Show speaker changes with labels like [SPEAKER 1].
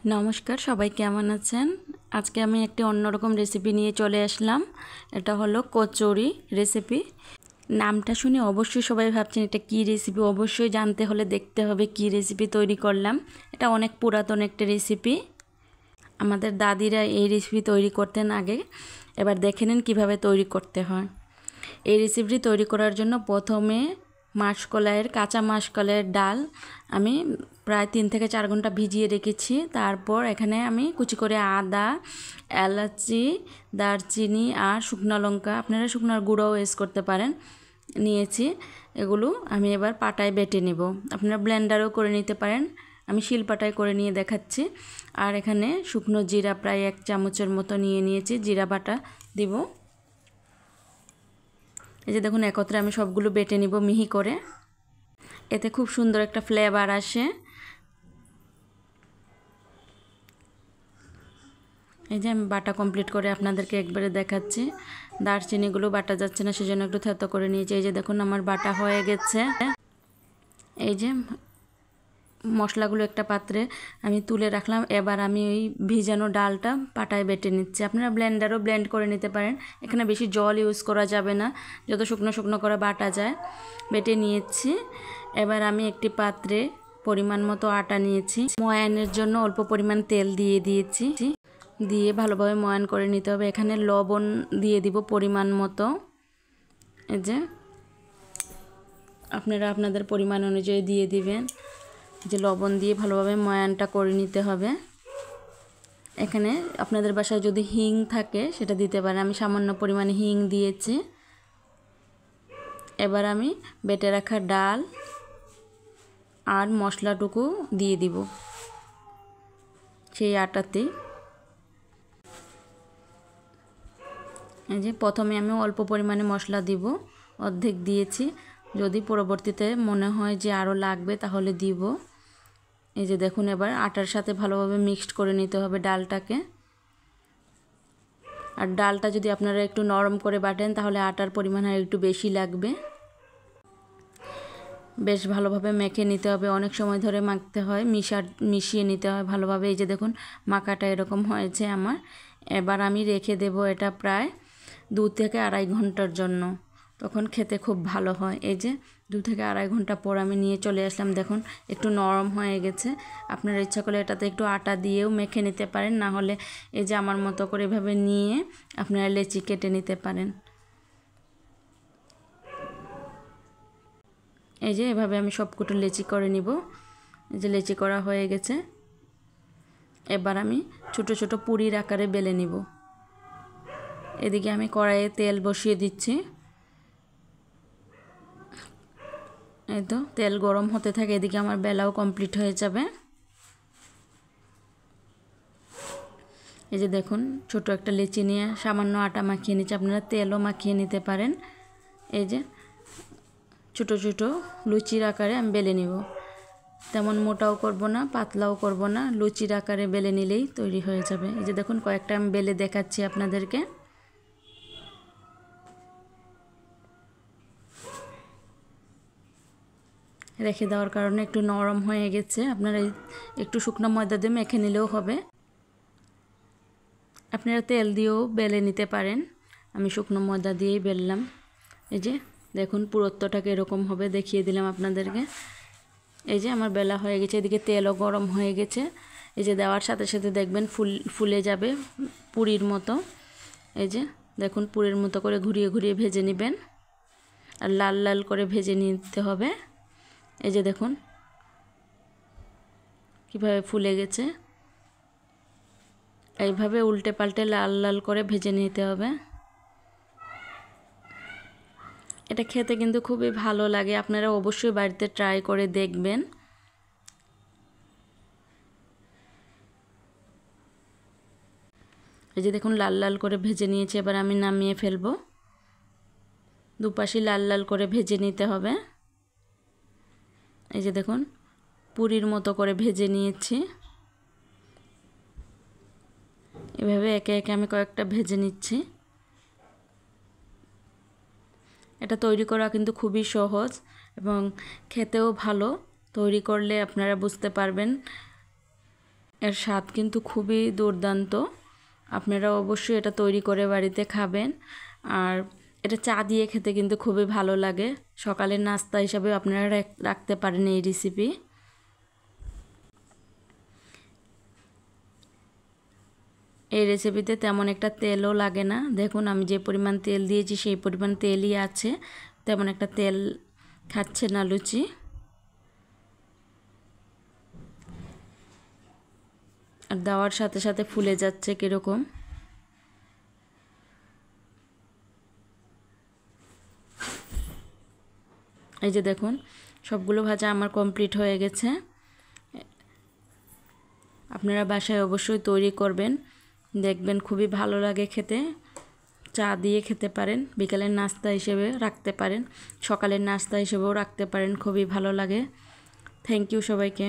[SPEAKER 1] নমস্কার, সবাই কেমন আছেন? আজকে আমি একটি অন্যরকম রেসিপি নিয়ে চলে আসলাম। এটা হলো কচুরি রেসিপি। নামটা শুনে অবশ্যই সবাই ভাবছেন এটা কী রেসিপি। অবশ্যই জানতে হলে দেখতে হবে কী রেসিপি তৈরি করলাম। এটা অনেক পুরাতন একটা রেসিপি। আমাদের দাদিরা এই রেসিপি তৈরি করতেন আগে। এবার দেখে নিন কীভাবে তৈরি করতে হয়। এই রেসিপিটি তৈরি করার জন্য প্রথমে কাঁচা মাসকলাইয়ের ডাল আমি প্রায় 3 থেকে 4 ঘন্টা ভিজিয়ে রেখেছি। তারপর এখানে আমি কুচি করে আদা, এলাচি, দারচিনি আর শুকনো লঙ্কা, আপনারা শুকনোর গুঁড়োও ইউজ করতে পারেন, নিয়েছি। এগুলো আমি এবার পাটায় বেটে নেব। আপনারা ব্লেন্ডারও করে নিতে পারেন, আমি শিলপাটায় করে নিয়ে দেখাচ্ছি। আর এখানে শুকনো জিরা প্রায় 1 চামচের মতো নিয়ে নিয়েছি, জিরা বাটা দিব। এই যে দেখুন, একত্রে আমি সবগুলো বেটে নিব মিহি করে। এতে খুব সুন্দর একটা ফ্লেভার আসে। এই যে আমি বাটা কমপ্লিট করে আপনাদেরকে একবারে দেখাচ্ছি। দারচিনিগুলো বাটা যাচ্ছে না, সেজন্য একটু থেতো করে নিয়েছি। এই যে দেখুন, আমার বাটা হয়ে গেছে। এই যে মশলাগুলো একটা পাত্রে আমি তুলে রাখলাম। এবার আমি ওই ভিজানো ডালটা পাটায় বেটে নিচ্ছি। আপনারা ব্লেন্ডারও ব্লেন্ড করে নিতে পারেন। এখানে বেশি জল ইউজ করা যাবে না, যত শুকনো শুকনো করে বাটা যায়। বেটে নিয়েছি। এবার আমি একটি পাত্রে পরিমাণ মতো আটা নিয়েছি। ময়ানের জন্য অল্প পরিমাণ তেল দিয়ে দিয়েছি, দিয়ে ভালোভাবে ময়ান করে নিতে হবে। এখানে লবণ দিয়ে দিব পরিমাণ মতো। এই যে আপনারা আপনাদের পরিমাণ অনুযায়ী দিয়ে দিবেন। যে লবণ দিয়ে ভালোভাবে ময়ানটা করে নিতে হবে। এখানে আপনাদের বাসায় যদি হিং থাকে সেটা দিতে পারেন, আমি সামান্য পরিমাণে হিং দিয়েছি। এবার আমি বেটে রাখা ডাল আর মশলাটুকু দিয়ে দিব সেই আটাতেই। এই যে প্রথমে আমি অল্প পরিমাণে মশলা দিব, অর্ধেক দিয়েছি। যদি পরবর্তীতে মনে হয় যে আরও লাগবে তাহলে দিব। এই যে দেখুন, এবার আটার সাথে ভালোভাবে মিক্সড করে নিতে হবে ডালটাকে। আর ডালটা যদি আপনারা একটু নরম করে বাটেন তাহলে আটার পরিমাণ আর একটু বেশি লাগবে। বেশ ভালোভাবে মেখে নিতে হবে, অনেক সময় ধরে মাখতে হয়, মিশিয়ে নিতে হয় ভালোভাবে। এই যে দেখুন, মাখাটা এরকম হয়েছে আমার। এবার আমি রেখে দেব এটা প্রায় 2 থেকে 2.5 ঘন্টার জন্য, তখন খেতে খুব ভালো হয়। এই যে 2 থেকে 2.5 ঘন্টা পর আমি নিয়ে চলে আসলাম। দেখুন একটু নরম হয়ে গেছে। আপনারা ইচ্ছা করলে এটাতে একটু আটা দিয়েও মেখে নিতে পারেন, না হলে এই যে আমার মতো করে এভাবে নিয়ে আপনারা লেচি কেটে নিতে পারেন। এই যে এভাবে আমি সবকটা লেচি করে নিব। এই যে লেচি করা হয়ে গেছে। এবার আমি ছোট ছোট পুরির আকারে বেলে নিব। এদিকে আমি কড়াইয়ে তেল বসিয়ে দিচ্ছি। এই তো তেল গরম হতে থাকে, এদিকে আমার বেলাও কমপ্লিট হয়ে যাবে। এই যে দেখুন, ছোট একটা লেচি নিয়ে সামান্য আটা মাখিয়ে নিচ্ছি, আপনারা তেলও মাখিয়ে নিতে পারেন। এই যে ছোট ছোট লুচির আকারে আমি বেলে নিব। তেমন মোটাও করব না, পাতলাও করব না, লুচির আকারে বেলে নিলেই তৈরি হয়ে যাবে। এই যে দেখুন, কয়েকটা আমি বেলে দেখাচ্ছি আপনাদেরকে। রেখে দেওয়ার কারণে একটু নরম হয়ে গেছে। আপনারা একটু শুকনো ময়দা দিয়ে মেখে নিলেও হবে, আপনারা তেল দিয়েও বেলে নিতে পারেন। আমি শুকনো ময়দা দিয়েই বেললাম। এই যে দেখুন, পুরুত্বটাকে এরকম হবে, দেখিয়ে দিলাম আপনাদেরকে। এই যে আমার বেলা হয়ে গেছে, এদিকে তেলও গরম হয়ে গেছে। এই যে দেওয়ার সাথে সাথে দেখবেন ফুলে যাবে পুরির মতো। এই যে দেখুন, পুরির মতো করে ঘুরিয়ে ঘুরিয়ে ভেজে নেবেন, আর লাল লাল করে ভেজে নিতে হবে। এই যে দেখুন কীভাবে ফুলে গেছে। এইভাবে উল্টে পাল্টে লাল লাল করে ভেজে নিতে হবে। এটা খেতে কিন্তু খুবই ভালো লাগে, আপনারা অবশ্যই বাড়িতে ট্রাই করে দেখবেন। এই যে দেখুন, লাল লাল করে ভেজে নিয়েছি। এবার আমি নামিয়ে ফেলবো। দুপাশে লাল লাল করে ভেজে নিতে হবে। এই যে দেখুন, পুরির মতো করে ভেজে নিয়েছি। এভাবে একে একে আমি কয়েকটা ভেজে নিচ্ছি। এটা তৈরি করা কিন্তু খুবই সহজ এবং খেতেও ভালো। তৈরি করলে আপনারা বুঝতে পারবেন। এর স্বাদ কিন্তু খুবই দুর্দান্ত। আপনারা অবশ্যই এটা তৈরি করে বাড়িতে খাবেন। আর এটা চা দিয়ে খেতে কিন্তু খুবই ভালো লাগে। সকালের নাস্তা হিসাবে আপনারা রাখতে পারেন এই রেসিপি। এই রেসিপিতে তেমন একটা তেলও লাগে না। দেখুন আমি যে পরিমাণ তেল দিয়েছি সেই পরিমাণ তেলই আছে, তেমন একটা তেল খাচ্ছে না লুচি। আর দেওয়ার সাথে সাথে ফুলে যাচ্ছে কীরকম। এই যে দেখুন সবগুলো ভাজা আমার কমপ্লিট হয়ে গেছে। আপনারা বাসায় অবশ্যই তৈরি করবেন, দেখবেন খুবই ভালো লাগে খেতে। চা দিয়ে খেতে পারেন, বিকালের নাস্তা হিসেবে রাখতে পারেন, সকালের নাস্তা হিসেবেও রাখতে পারেন, খুবই ভালো লাগে। থ্যাংক ইউ সবাইকে।